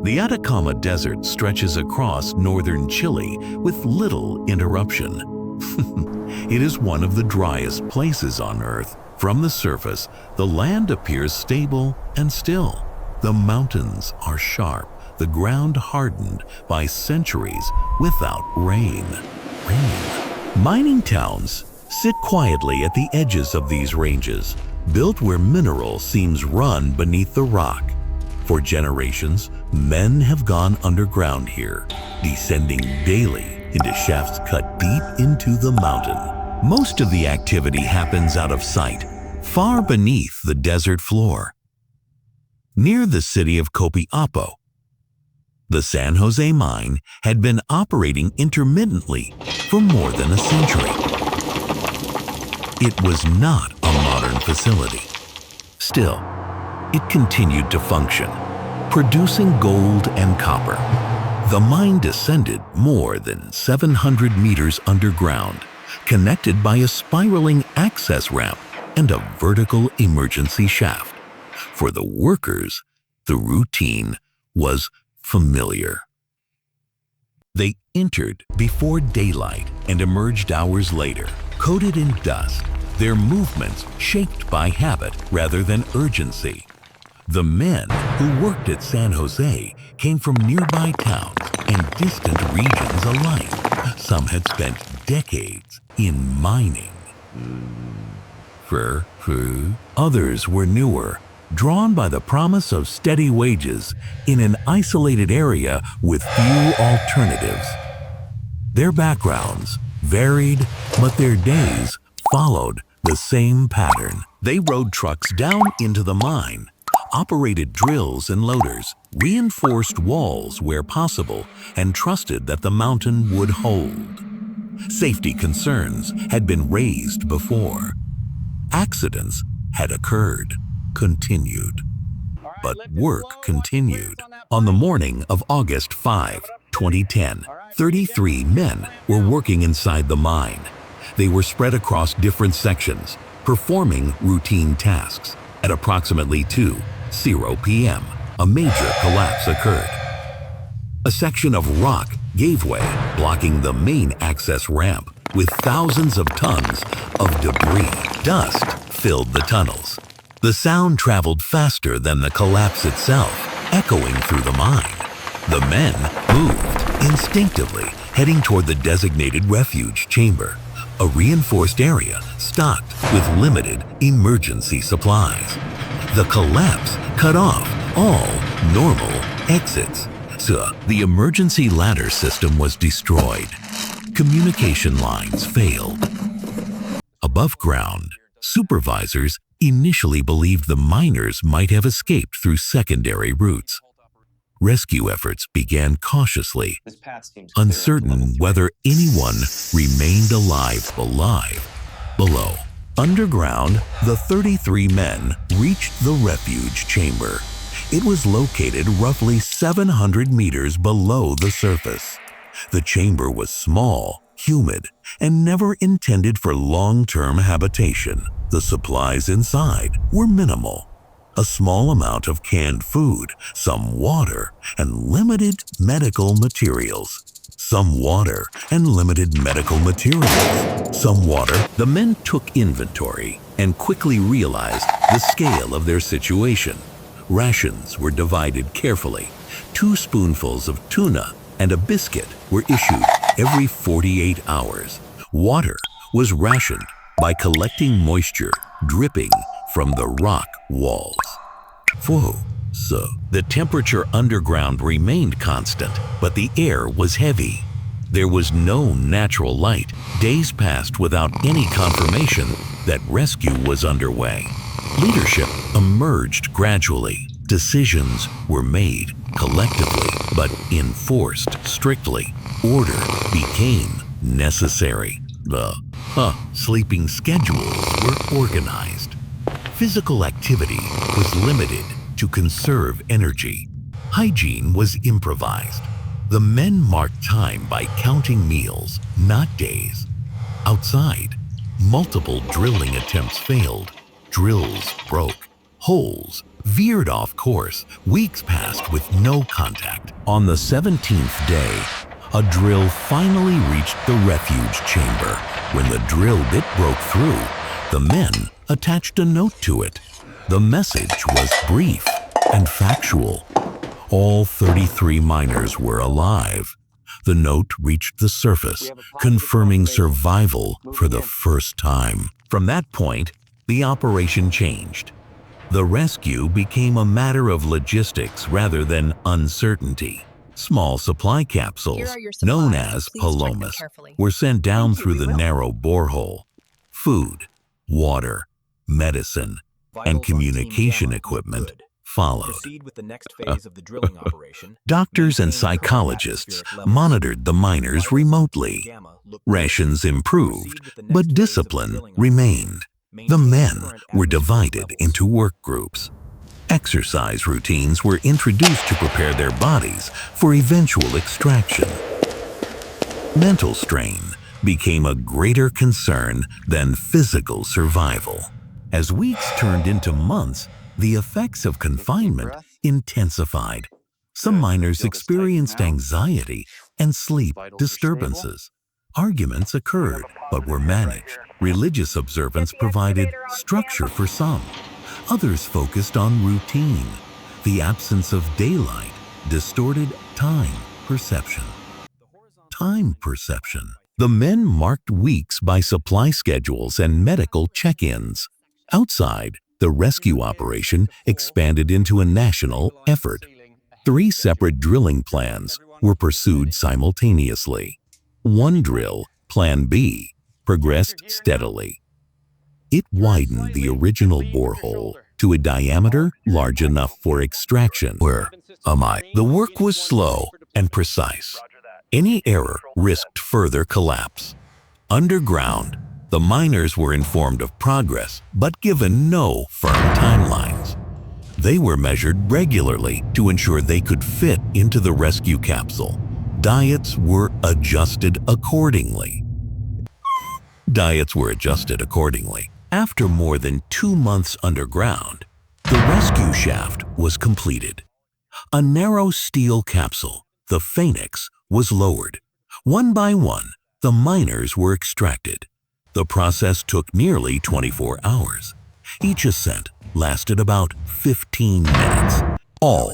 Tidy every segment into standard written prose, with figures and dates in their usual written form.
The Atacama Desert stretches across northern Chile with little interruption. It is one of the driest places on Earth. From the surface, the land appears stable and still. The mountains are sharp, the ground hardened by centuries without rain. Mining towns sit quietly at the edges of these ranges, built where mineral seams run beneath the rock. For generations, men have gone underground here, descending daily into shafts cut deep into the mountain. Most of the activity happens out of sight, far beneath the desert floor. Near the city of Copiapo, the San Jose mine had been operating intermittently for more than a century. It was not a modern facility. Still, it continued to function, producing gold and copper. The mine descended more than 700 meters underground, connected by a spiraling access ramp and a vertical emergency shaft. For the workers, the routine was familiar. They entered before daylight and emerged hours later, coated in dust, their movements shaped by habit rather than urgency. The men who worked at San Jose came from nearby towns and distant regions alike. Some had spent decades in mining. Others were newer, drawn by the promise of steady wages in an isolated area with few alternatives. Their backgrounds varied, but their days followed the same pattern. They rode trucks down into the mine, operated drills and loaders, reinforced walls where possible, and trusted that the mountain would hold. Safety concerns had been raised before. Accidents had occurred, continued. But work continued. On the morning of August 5, 2010, 33 men were working inside the mine. They were spread across different sections, performing routine tasks. At approximately 2:00 p.m., a major collapse occurred. A section of rock gave way, blocking the main access ramp with thousands of tons of debris. Dust filled the tunnels. The sound traveled faster than the collapse itself, echoing through the mine. The men moved instinctively, heading toward the designated refuge chamber, a reinforced area stocked with limited emergency supplies. The collapse cut off all normal exits, so the emergency ladder system was destroyed. Communication lines failed. Above ground, supervisors initially believed the miners might have escaped through secondary routes. Rescue efforts began cautiously, uncertain whether anyone remained alive below. Underground, the 33 men reached the refuge chamber. It was located roughly 700 meters below the surface. The chamber was small, humid, and never intended for long-term habitation. The supplies inside were minimal. A small amount of canned food, some water, and limited medical materials. The men took inventory and quickly realized the scale of their situation. Rations were divided carefully. 2 spoonfuls of tuna and a biscuit were issued every 48 hours. Water was rationed by collecting moisture dripping from the rock walls. So the temperature underground remained constant, but the air was heavy. There was no natural light. Days passed without any confirmation that rescue was underway. Leadership emerged gradually. Decisions were made collectively, but enforced strictly. Order became necessary. The sleeping schedules were organized. Physical activity was limited to conserve energy. Hygiene was improvised. The men marked time by counting meals, not days. Outside, multiple drilling attempts failed. Drills broke. Holes veered off course. Weeks passed with no contact. On the 17th day, a drill finally reached the refuge chamber. When the drill bit broke through, the men attached a note to it. The message was brief and factual. All 33 miners were alive. The note reached the surface, confirming survival for the first time. From that point, the operation changed. The rescue became a matter of logistics rather than uncertainty. Small supply capsules, known as palomas, were sent down through the narrow borehole. Food, water, medicine, and communication equipment followed. Doctors and psychologists monitored the miners remotely. Rations improved, but discipline remained. The men were divided into work groups. Exercise routines were introduced to prepare their bodies for eventual extraction. Mental strain became a greater concern than physical survival. As weeks turned into months, the effects of confinement intensified. Some miners experienced anxiety and sleep disturbances. Arguments occurred, but were managed. Religious observance provided structure for some. Others focused on routine. The absence of daylight distorted time perception. The men marked weeks by supply schedules and medical check-ins. Outside, the rescue operation expanded into a national effort. 3 separate drilling plans were pursued simultaneously. One drill, Plan B, progressed steadily. It widened the original borehole to a diameter large enough for extraction. The work was slow and precise. Any error risked further collapse. Underground, the miners were informed of progress, but given no firm timelines. They were measured regularly to ensure they could fit into the rescue capsule. Diets were adjusted accordingly. After more than 2 months underground, the rescue shaft was completed. A narrow steel capsule, the Phoenix, was lowered. One by one, the miners were extracted. The process took nearly 24 hours. Each ascent lasted about 15 minutes. All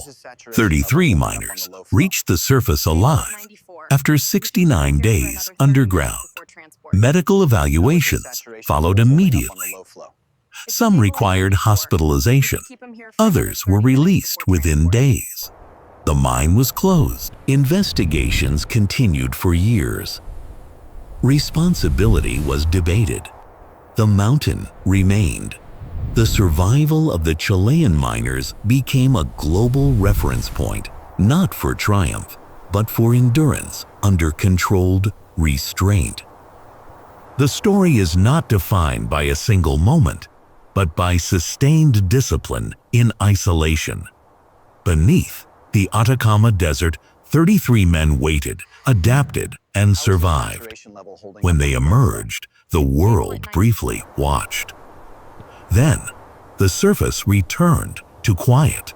33 miners reached the surface alive after 69 days underground. Medical evaluations followed immediately. Some required hospitalization. Others were released within days. The mine was closed. Investigations continued for years. Responsibility was debated. The mountain remained. The survival of the Chilean miners became a global reference point, not for triumph, but for endurance under controlled restraint. The story is not defined by a single moment, but by sustained discipline in isolation. Beneath the Atacama Desert, 33 men waited, adapted, and survived. When they emerged, the world briefly watched. Then, the surface returned to quiet.